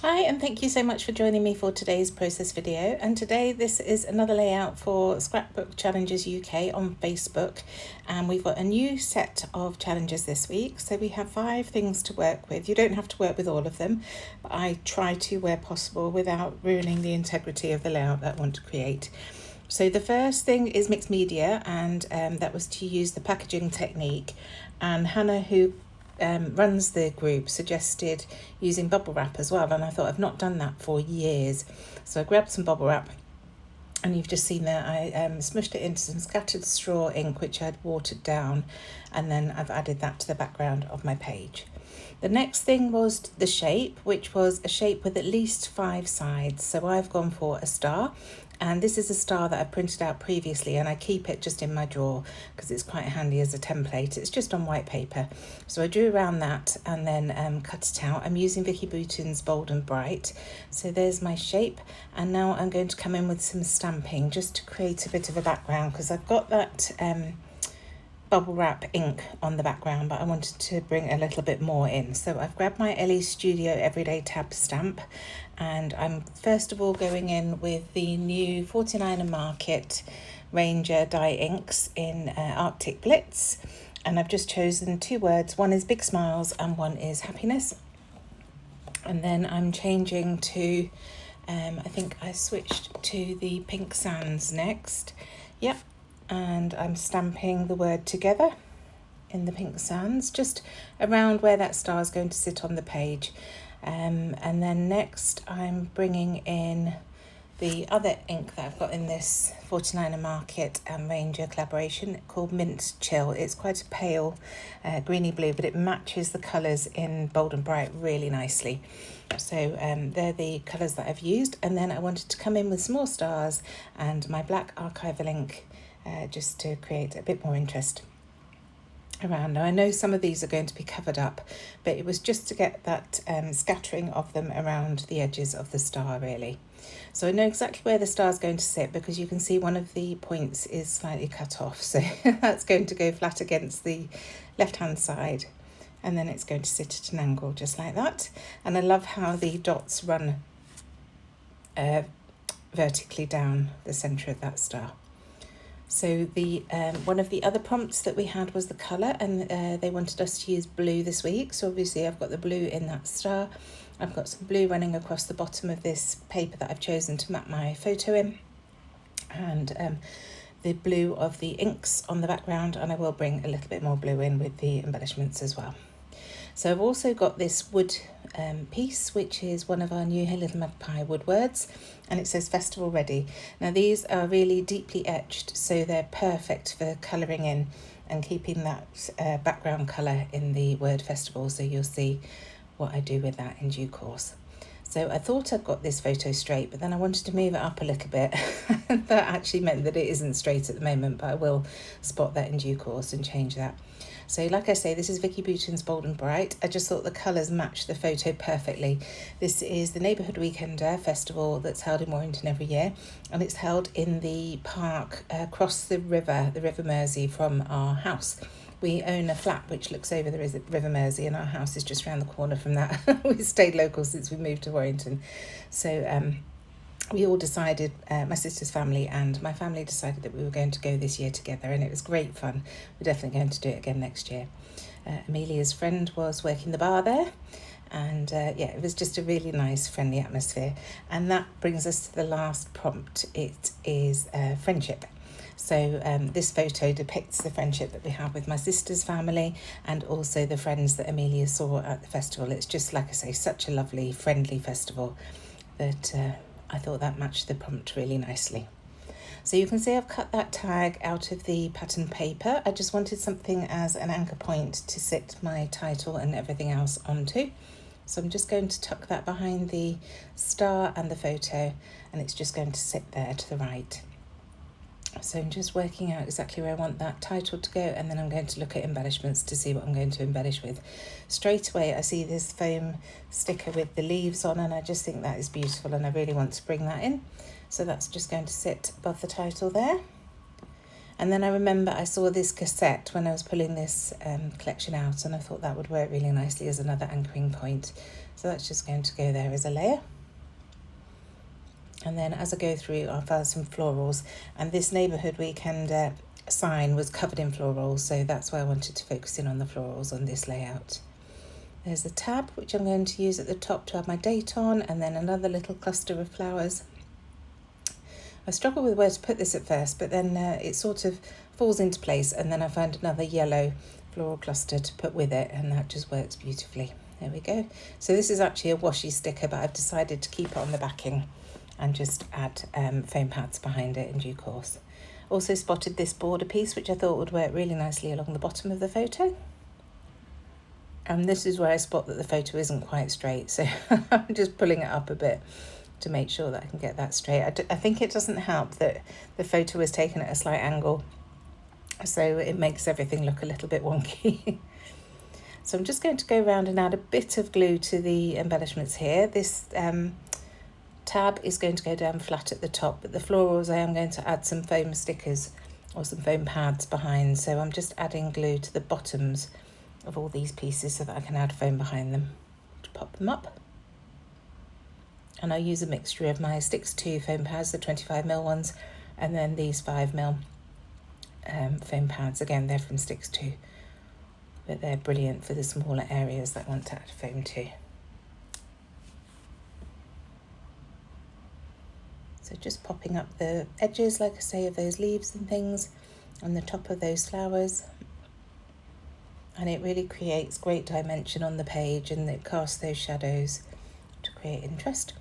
Hi, and thank you so much for joining me for today's process video. And today this is another layout for Scrapbook Challenges UK on Facebook. And we've got a new set of challenges this week. So we have 5 things to work with. You don't have to work with all of them, but I try to where possible without ruining the integrity of the layout that I want to create. So the first thing is mixed media, and that was to use the packaging technique. And Hannah, who runs the group, suggested using bubble wrap as well, and I thought I've not done that for years. So I grabbed some bubble wrap, and you've just seen that I smushed it into some scattered straw ink which I'd watered down, and then I've added that to the background of my page. The next thing was the shape, which was a shape with at least 5 sides. So I've gone for a star, and this is a star that I printed out previously, and I keep it just in my drawer because it's quite handy as a template. It's just on white paper. So I drew around that and then cut it out. I'm using Vicky Bouton's Bold and Bright. So there's my shape, and now I'm going to come in with some stamping just to create a bit of a background, because I've got that bubble wrap ink on the background, but I wanted to bring a little bit more in. So I've grabbed my LE Studio Everyday Tab stamp, and I'm first of all going in with the new 49 Market Ranger die inks in Arctic Blitz, and I've just chosen 2 words. One is big smiles and one is happiness. And then I'm changing to I think I switched to the pink sands next. Yep. And I'm stamping the word together in the pink sands, just around where that star is going to sit on the page. And then next I'm bringing in the other ink that I've got in this 49 Market and Ranger collaboration called Mint Chill. It's quite a pale greeny blue, but it matches the colours in Bold and Bright really nicely. So they're the colours that I've used. And then I wanted to come in with some more stars and my black archival ink, just to create a bit more interest around. Now I know some of these are going to be covered up, but it was just to get that scattering of them around the edges of the star really. So I know exactly where the star is going to sit, because you can see one of the points is slightly cut off, so that's going to go flat against the left hand side, and then it's going to sit at an angle just like that. And I love how the dots run vertically down the centre of that star. So the one of the other prompts that we had was the colour, and they wanted us to use blue this week. So obviously I've got the blue in that star. I've got some blue running across the bottom of this paper that I've chosen to map my photo in, and the blue of the inks on the background, and I will bring a little bit more blue in with the embellishments as well. So I've also got this wood piece, which is one of our new Hey Little Magpie wood words, and it says Festival Ready. Now these are really deeply etched, so they're perfect for colouring in and keeping that background colour in the word festival, so you'll see what I do with that in due course. So I thought I'd got this photo straight, but then I wanted to move it up a little bit. That actually meant that it isn't straight at the moment, but I will spot that in due course and change that. So like I say, this is Vicky Bouton's Bold and Bright. I just thought the colours match the photo perfectly. This is the Neighbourhood Weekender Festival that's held in Warrington every year, and it's held in the park across the River Mersey from our house. We own a flat which looks over the River Mersey, and our house is just around the corner from that. We've stayed local since we moved to Warrington. So we all decided, my sister's family and my family decided that we were going to go this year together, and it was great fun. We're definitely going to do it again next year. Amelia's friend was working the bar there, and yeah, it was just a really nice, friendly atmosphere. And that brings us to the last prompt. It is friendship. So this photo depicts the friendship that we have with my sister's family, and also the friends that Amelia saw at the festival. It's just, like I say, such a lovely, friendly festival that I thought that matched the prompt really nicely. So you can see I've cut that tag out of the pattern paper. I just wanted something as an anchor point to sit my title and everything else onto. So I'm just going to tuck that behind the star and the photo, and it's just going to sit there to the right. So I'm just working out exactly where I want that title to go, and then I'm going to look at embellishments to see what I'm going to embellish with. Straight away I see this foam sticker with the leaves on, and I just think that is beautiful, and I really want to bring that in. So that's just going to sit above the title there. And then I remember I saw this cassette when I was pulling this collection out, and I thought that would work really nicely as another anchoring point. So that's just going to go there as a layer. And then as I go through, I'll find some florals. And this neighbourhood weekend sign was covered in florals, so that's why I wanted to focus in on the florals on this layout. There's the tab, which I'm going to use at the top to add my date on, and then another little cluster of flowers. I struggled with where to put this at first, but then it sort of falls into place, and then I find another yellow floral cluster to put with it, and that just works beautifully. There we go. So this is actually a washi sticker, but I've decided to keep it on the backing and just add foam pads behind it in due course. Also spotted this border piece, which I thought would work really nicely along the bottom of the photo. And this is where I spot that the photo isn't quite straight, so I'm just pulling it up a bit to make sure that I can get that straight. I think it doesn't help that the photo was taken at a slight angle, so it makes everything look a little bit wonky. So I'm just going to go around and add a bit of glue to the embellishments here. This tab is going to go down flat at the top, but the florals I am going to add some foam stickers or some foam pads behind, so I'm just adding glue to the bottoms of all these pieces so that I can add foam behind them to pop them up. And I'll use a mixture of my Sticks 2 foam pads, the 25mm ones, and then these 5mm foam pads. Again, they're from Sticks 2, but they're brilliant for the smaller areas that want to add foam to. So just popping up the edges, like I say, of those leaves and things on the top of those flowers. And it really creates great dimension on the page, and it casts those shadows to create interest.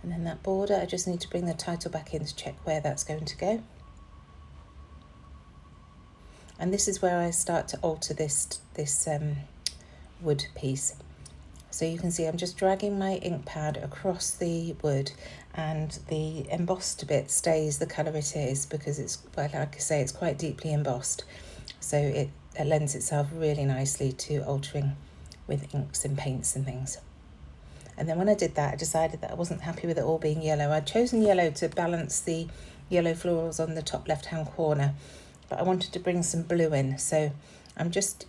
And then that border, I just need to bring the title back in to check where that's going to go. And this is where I start to alter this wood piece. So you can see I'm just dragging my ink pad across the wood, and the embossed bit stays the colour it is because it's, well, like I say, it's quite deeply embossed. So it lends itself really nicely to altering with inks and paints and things. And then when I did that, I decided that I wasn't happy with it all being yellow. I'd chosen yellow to balance the yellow florals on the top left-hand corner, but I wanted to bring some blue in. So I've just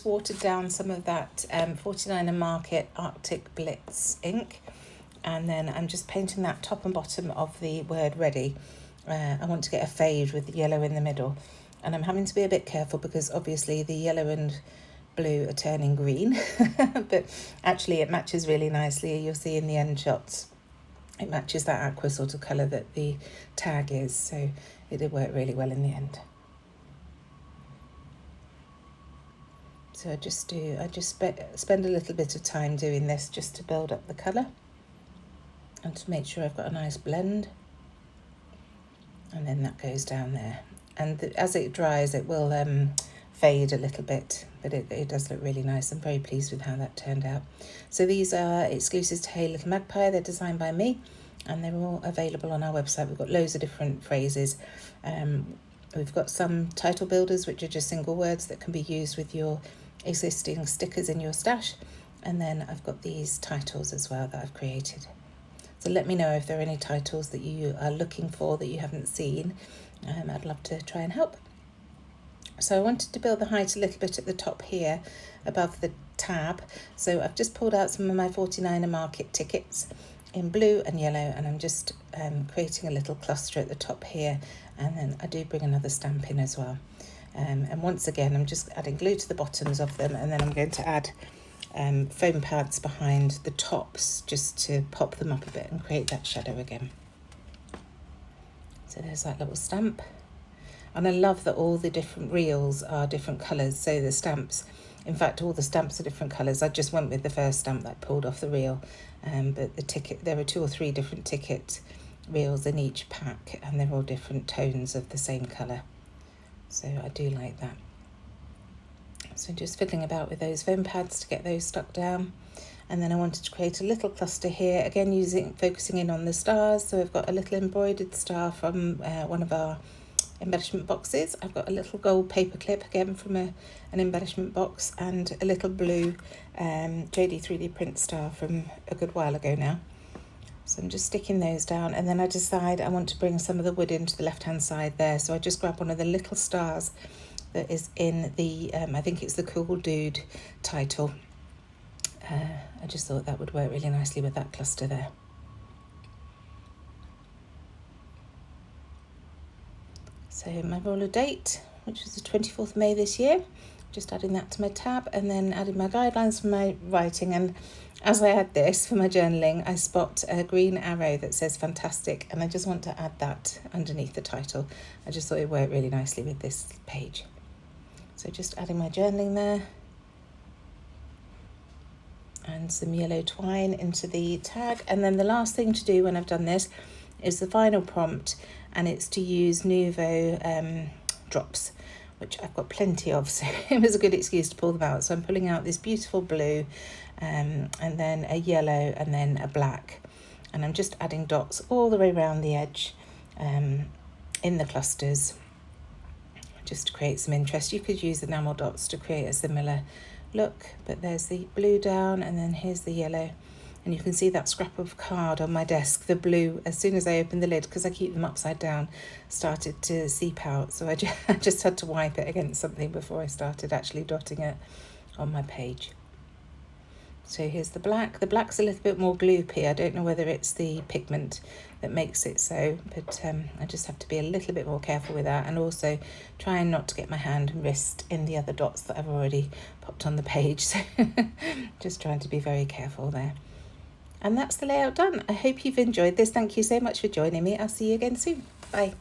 watered down some of that 49er Market Arctic Blitz ink, and then I'm just painting that top and bottom of the word ready. I want to get a fade with the yellow in the middle, and I'm having to be a bit careful because obviously the yellow and blue are turning green, but actually it matches really nicely. You'll see in the end shots it matches that aqua sort of colour that the tag is, so it did work really well in the end. So I just spend a little bit of time doing this just to build up the colour and to make sure I've got a nice blend. And then that goes down there, and as it dries it will fade a little bit, but it does look really nice. I'm very pleased with how that turned out. So these are exclusives to Hey Little Magpie. They're designed by me, and they're all available on our website. We've got loads of different phrases. We've got some title builders, which are just single words that can be used with your existing stickers in your stash, and then I've got these titles as well that I've created. So let me know if there are any titles that you are looking for that you haven't seen. I'd love to try and help. So I wanted to build the height a little bit at the top here above the tab. So I've just pulled out some of my 49er Market tickets in blue and yellow, and I'm just creating a little cluster at the top here, and then I do bring another stamp in as well. And once again I'm just adding glue to the bottoms of them, and then I'm going to add foam pads behind the tops just to pop them up a bit and create that shadow again. So there's that little stamp. And I love that all the different reels are different colours. So the stamps, in fact, all the stamps are different colours. I just went with the first stamp that I pulled off the reel. But the ticket, there are 2 or 3 different ticket reels in each pack, and they're all different tones of the same colour. So I do like that. So just fiddling about with those foam pads to get those stuck down. And then I wanted to create a little cluster here, again focusing in on the stars. So I've got a little embroidered star from one of our embellishment boxes. I've got a little gold paper clip, again from an embellishment box, and a little blue JD 3D print star from a good while ago now. So I'm just sticking those down, and then I decide I want to bring some of the wood into the left-hand side there. So I just grab one of the little stars that is in the, I think it's the Cool Dude title. I just thought that would work really nicely with that cluster there. So my roller date, which was the 24th May this year, just adding that to my tab, and then adding my guidelines for my writing. And as I add this for my journaling, I spot a green arrow that says fantastic, and I just want to add that underneath the title. I just thought it worked really nicely with this page. So just adding my journaling there, and some yellow twine into the tag. And then the last thing to do when I've done this is the final prompt, and it's to use Nuvo Drops, which I've got plenty of, so it was a good excuse to pull them out. So I'm pulling out this beautiful blue, and then a yellow, and then a black, and I'm just adding dots all the way around the edge in the clusters, just to create some interest. You could use enamel dots to create a similar look, but there's the blue down, and then here's the yellow. And you can see that scrap of card on my desk, the blue, as soon as I opened the lid, because I keep them upside down, started to seep out. So I just had to wipe it against something before I started actually dotting it on my page. So here's the black. The black's a little bit more gloopy. I don't know whether it's the pigment that makes it so, but I just have to be a little bit more careful with that, and also trying not to get my hand and wrist in the other dots that I've already popped on the page. So just trying to be very careful there. And that's the layout done. I hope you've enjoyed this. Thank you so much for joining me. I'll see you again soon. Bye.